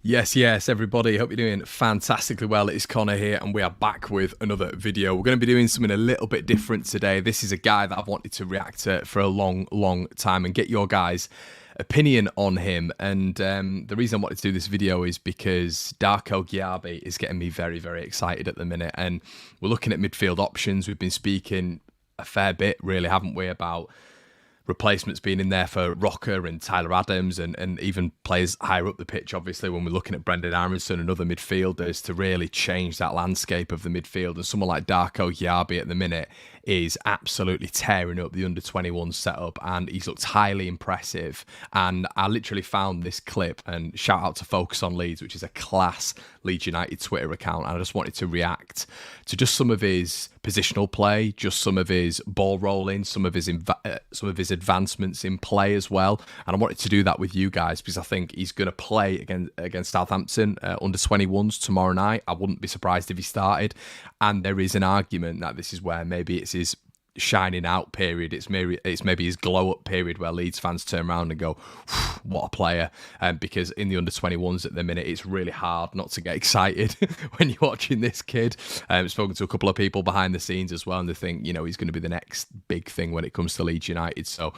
Yes, everybody. Hope you're doing fantastically well. It's Connor here, and we are back with another video. We're going to be doing something a little bit different today. This is a guy that I've wanted to react to for a long time and get your guys' opinion on him. And the reason I wanted to do this video is because Darko Aouar is getting me very excited at the minute. And we're looking at midfield options. We've been speaking a fair bit, really, haven't we, about replacements being in there for Rocker and Tyler Adams and even players higher up the pitch, obviously, when we're looking at Brendan Aronson and other midfielders to really change that landscape of the midfield. And someone like Darko Aouar at the minute is absolutely tearing up the under-21 setup, and he's looked highly impressive. And I literally found this clip, and shout out to Focus on Leeds, which is a class Leeds United Twitter account, and I just wanted to react to just some of his positional play, just some of his ball rolling, some of his advancements in play as well. And I wanted to do that with you guys because I think he's going to play against Southampton under 21s tomorrow night. I wouldn't be surprised if he started, and there is an argument that this is where maybe it's his shining out period. It's maybe his glow up period where Leeds fans turn around and go, what a player. Because in the under 21s at the minute, it's really hard not to get excited when you're watching this kid. I've spoken to a couple of people behind the scenes as well, and they think, you know, he's going to be the next big thing when it comes to Leeds United. So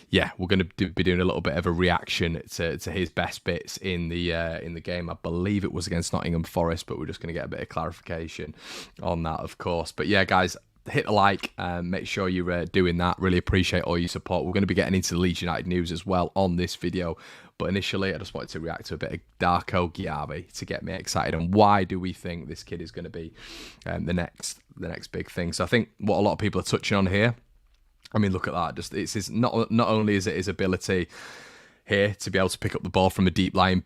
yeah, we're going to be doing a little bit of a reaction to his best bits in the game. I believe it was against Nottingham Forest, but we're just going to get a bit of clarification on that, of course. But yeah, guys, hit the like, make sure you're doing that. Really appreciate all your support. We're going to be getting into the Leeds United news as well on this video, but initially I just wanted to react to a bit of Darko Aouar to get me excited. And why do we think this kid is going to be the next big thing? So I think what a lot of people are touching on here, I mean, look at that. Just it's his, not only is it his ability here to be able to pick up the ball from a deep line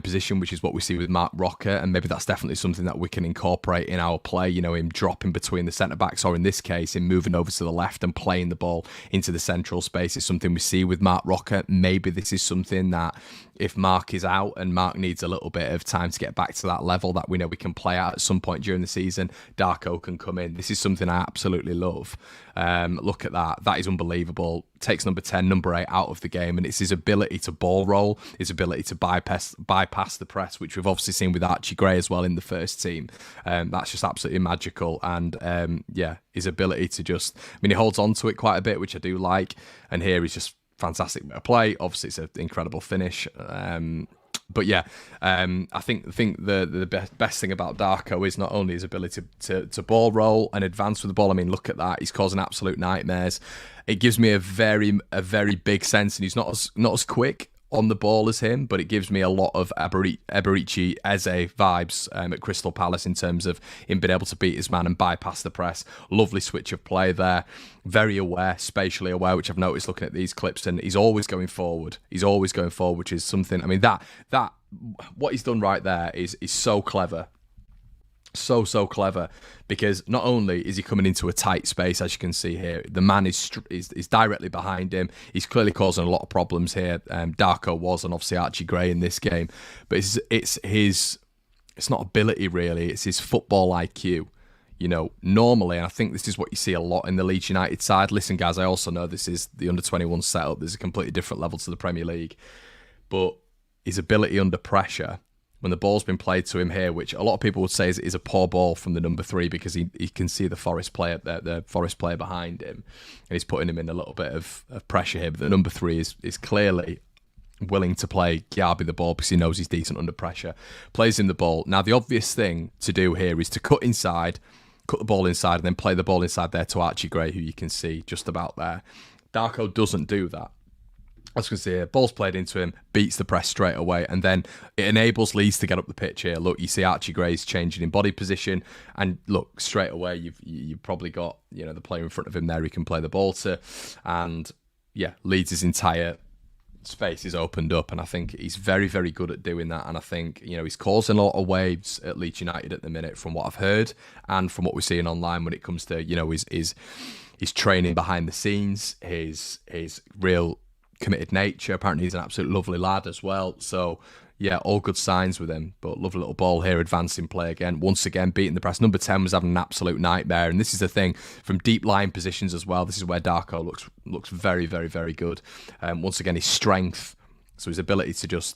position, which is what we see with Mark Rocker, and maybe that's definitely something that we can incorporate in our play, you know, him dropping between the centre backs, or in this case him moving over to the left and playing the ball into the central space is something we see with Mark Rocker. Maybe this is something that if Mark is out and Mark needs a little bit of time to get back to that level that we know we can play at some point during the season, Darko can come in. This is something I absolutely love. Look at that. That is unbelievable. Takes number 10, number 8 out of the game, and it's his ability to ball roll, his ability to bypass the press, which we've obviously seen with Archie Gray as well in the first team. That's just absolutely magical. And yeah, his ability to just, I mean, he holds on to it quite a bit, which I do like, and here he's just fantastic bit of play. Obviously it's an incredible finish. But yeah, I think the best thing about Darko is not only his ability to ball roll and advance with the ball. I mean, look at that. He's causing absolute nightmares. It gives me a very big sense, and he's not as quick on the ball as him, but it gives me a lot of Eberici Eze vibes at Crystal Palace in terms of him being able to beat his man and bypass the press. Lovely switch of play there. Very aware, spatially aware, which I've noticed looking at these clips, and he's always going forward. He's always going forward, which is something, I mean, that what he's done right there is so clever. So clever, because not only is he coming into a tight space, as you can see here, the man is directly behind him. He's clearly causing a lot of problems here. Darko was, and obviously Archie Gray in this game, but it's not ability really, it's his football IQ. You know, normally, and I think this is what you see a lot in the Leeds United side. Listen, guys, I also know this is the under-21 setup. There's a completely different level to the Premier League, but his ability under pressure, when the ball's been played to him here, which a lot of people would say is a poor ball from the number 3, because he can see the Forest player behind him, and he's putting him in a little bit of pressure here. But the number 3 is clearly willing to play Aouar the ball because he knows he's decent under pressure. Plays him the ball. Now, the obvious thing to do here is to cut the ball inside, and then play the ball inside there to Archie Gray, who you can see just about there. Darko doesn't do that. As you can see here, ball's played into him, beats the press straight away, and then it enables Leeds to get up the pitch here. Look, you see Archie Gray's changing in body position, and look, straight away you've probably got, you know, the player in front of him there he can play the ball to, and yeah, Leeds' entire space is opened up, and I think he's very good at doing that. And I think, you know, he's causing a lot of waves at Leeds United at the minute, from what I've heard and from what we're seeing online when it comes to, you know, his training behind the scenes, his real committed nature. Apparently he's an absolute lovely lad as well. So yeah, all good signs with him. But lovely little ball here, advancing play again. Once again, beating the press. Number 10 was having an absolute nightmare. And this is the thing, from deep line positions as well, this is where Darko looks very good. Once again, his strength, so his ability to just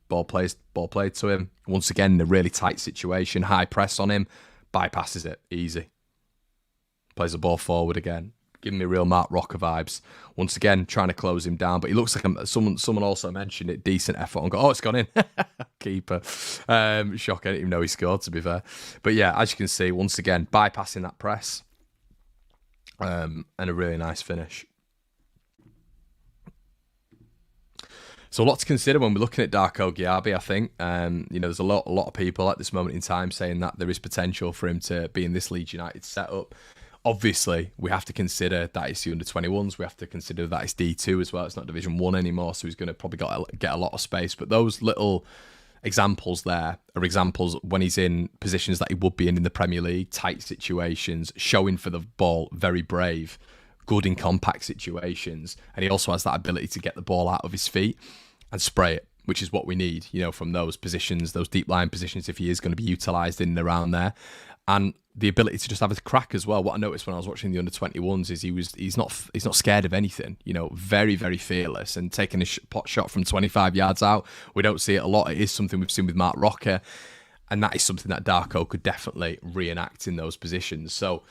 Ball played to him. Once again, in a really tight situation, high press on him, bypasses it, easy. Plays the ball forward again, giving me real Mark Rocker vibes. Once again, trying to close him down, but he looks like someone also mentioned it. Decent effort and go, oh, it's gone in. Keeper. Shock, I didn't even know he scored, to be fair. But yeah, as you can see, once again, bypassing that press, and a really nice finish. So a lot to consider when we're looking at Darko Aouar, I think. There's a lot of people at this moment in time saying that there is potential for him to be in this Leeds United setup. Obviously, we have to consider that it's the under-21s. We have to consider that it's D2 as well. It's not Division 1 anymore, so he's going to probably get a lot of space. But those little examples there are examples when he's in positions that he would be in the Premier League, tight situations, showing for the ball, very brave, good in compact situations. And he also has that ability to get the ball out of his feet and spray it, which is what we need, from those positions, those deep line positions, if he is going to be utilised in and around there. And the ability to just have a crack as well. What I noticed when I was watching the under-21s is he's not scared of anything. Very, very fearless, and taking a pot shot from 25 yards out. We don't see it a lot. It is something we've seen with Mark Rocker, and that is something that Darko could definitely reenact in those positions. So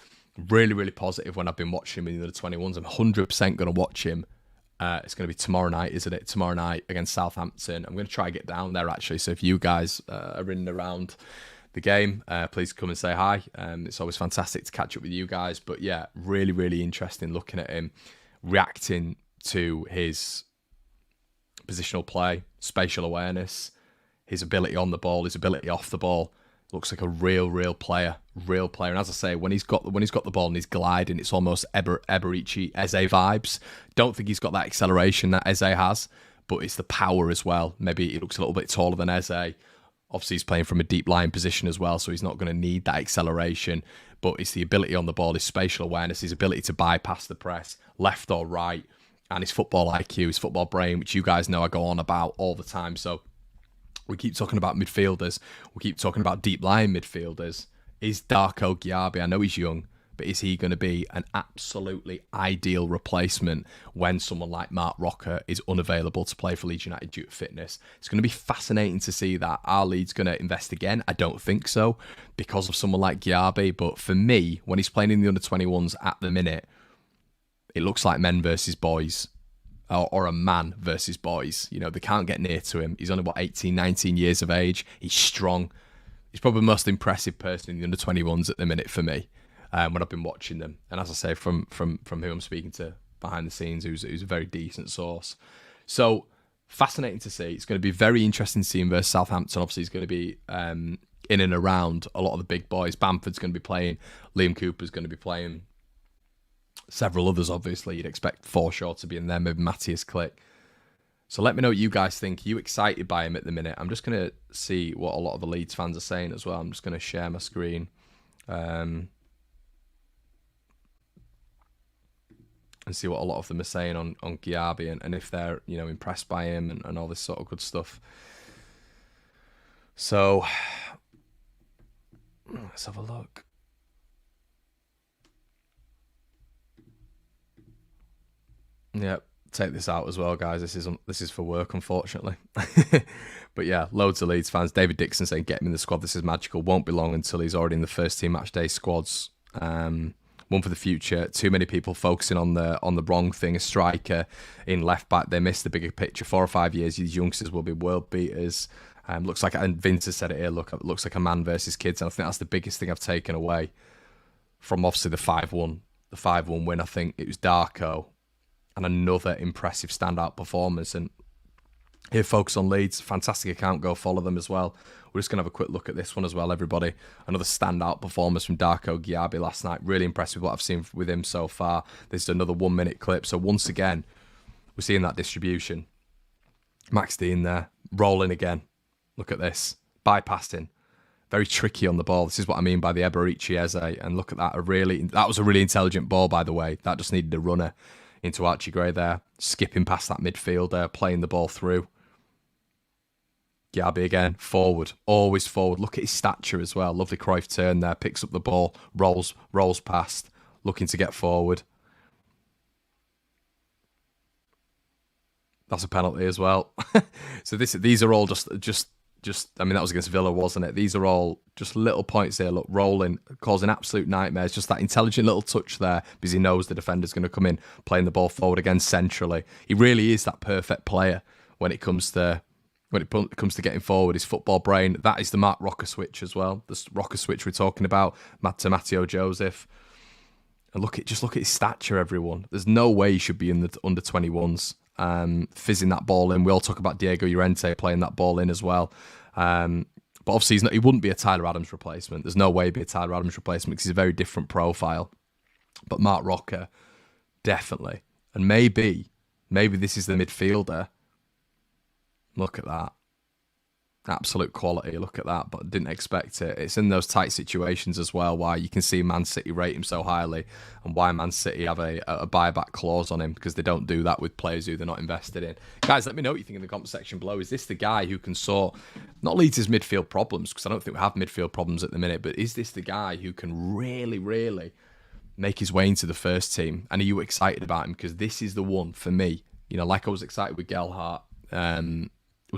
really, really positive when I've been watching him in the under-21s. I'm 100% going to watch him. It's going to be tomorrow night, isn't it? Tomorrow night against Southampton. I'm going to try and get down there, actually. So if you guys are in and around the game, please come and say hi. It's always fantastic to catch up with you guys. But yeah, really, really interesting looking at him, reacting to his positional play, spatial awareness, his ability on the ball, his ability off the ball. Looks like a real player. And as I say, when he's got the ball and he's gliding, it's almost Eberici Eze vibes. Don't think he's got that acceleration that Eze has, but it's the power as well. Maybe he looks a little bit taller than Eze. Obviously, he's playing from a deep line position as well, so he's not going to need that acceleration. But it's the ability on the ball, his spatial awareness, his ability to bypass the press, left or right, and his football IQ, his football brain, which you guys know I go on about all the time. So we keep talking about midfielders. We keep talking about deep line midfielders. Is Darko Aouar, I know he's young, but is he going to be an absolutely ideal replacement when someone like Mark Rocker is unavailable to play for Leeds United due to fitness? It's going to be fascinating to see that. Are Leeds going to invest again? I don't think so, because of someone like Aouar. But for me, when he's playing in the under-21s at the minute, it looks like men versus boys. Or a man versus boys. They can't get near to him. He's only, 18, 19 years of age. He's strong. He's probably the most impressive person in the under-21s at the minute for me, when I've been watching them. And as I say, from who I'm speaking to behind the scenes, who's a very decent source. So, fascinating to see. It's going to be very interesting to see him versus Southampton. Obviously, he's going to be in and around a lot of the big boys. Bamford's going to be playing. Liam Cooper's going to be playing. Several others, obviously. You'd expect Forshaw to be in there, maybe Matthias Click. So let me know what you guys think. Are you excited by him at the minute? I'm just going to see what a lot of the Leeds fans are saying as well. I'm just going to share my screen. And see what a lot of them are saying on Aouar and if they're, impressed by him and all this sort of good stuff. So, let's have a look. Yep, take this out as well, guys. This is for work, unfortunately. But yeah, loads of Leeds fans. David Dixon saying, get him in the squad. This is magical. Won't be long until he's already in the first team match day squads. One for the future. Too many people focusing on the wrong thing. A striker in left back. They miss the bigger picture. 4 or 5 years, these youngsters will be world beaters. Looks like, and Vince has said it here, looks like a man versus kids. And I think that's the biggest thing I've taken away from obviously the 5-1 win. I think it was Darko and another impressive standout performance. And here, focus on Leeds. Fantastic account. Go follow them as well. We're just going to have a quick look at this one as well, everybody. Another standout performance from Darko Aouar last night. Really impressed with what I've seen with him so far. This is another 1-minute clip. So once again, we're seeing that distribution. Max Dean there, rolling again. Look at this. Bypassing. Very tricky on the ball. This is what I mean by the Eberici Eze. And look at that. That was a really intelligent ball, by the way. That just needed a runner into Archie Gray there. Skipping past that midfielder, playing the ball through. Aouar again, forward, always forward. Look at his stature as well. Lovely Cruyff turn there, picks up the ball, rolls past, looking to get forward. That's a penalty as well. So these are all just. I mean, that was against Villa, wasn't it? These are all just little points here. Look, rolling, causing absolute nightmares. Just that intelligent little touch there because he knows the defender's going to come in, playing the ball forward again centrally. He really is that perfect player when it comes to getting forward. His football brain. That is the Mark Rocker switch as well. The Rocker switch we're talking about. To Matteo Joseph. And just look at his stature, everyone. There's no way he should be in the under 21s. Fizzing that ball in. We all talk about Diego Llorente playing that ball in as well. But obviously he wouldn't be a Tyler Adams replacement. There's no way he'd be a Tyler Adams replacement because he's a very different profile. But Mark Rocker, definitely. And maybe this is the midfielder. Look at that. Absolute quality. Look at that, but didn't expect it. It's in those tight situations as well why you can see Man City rate him so highly and why Man City have a buyback clause on him because they don't do that with players who they're not invested in. Guys, let me know what you think in the comment section below. Is this the guy who can sort not Leeds' midfield problems, because I don't think we have midfield problems at the minute, but is this the guy who can really, really make his way into the first team? And are you excited about him? Because this is the one for me. You know, like I was excited with Gelhardt.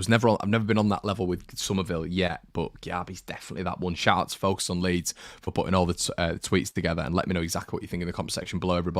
I've never been on that level with Somerville yet, but Gabby's definitely that one. Shout out to Focus on Leeds for putting all the tweets together, and let me know exactly what you think in the comment section below, everybody.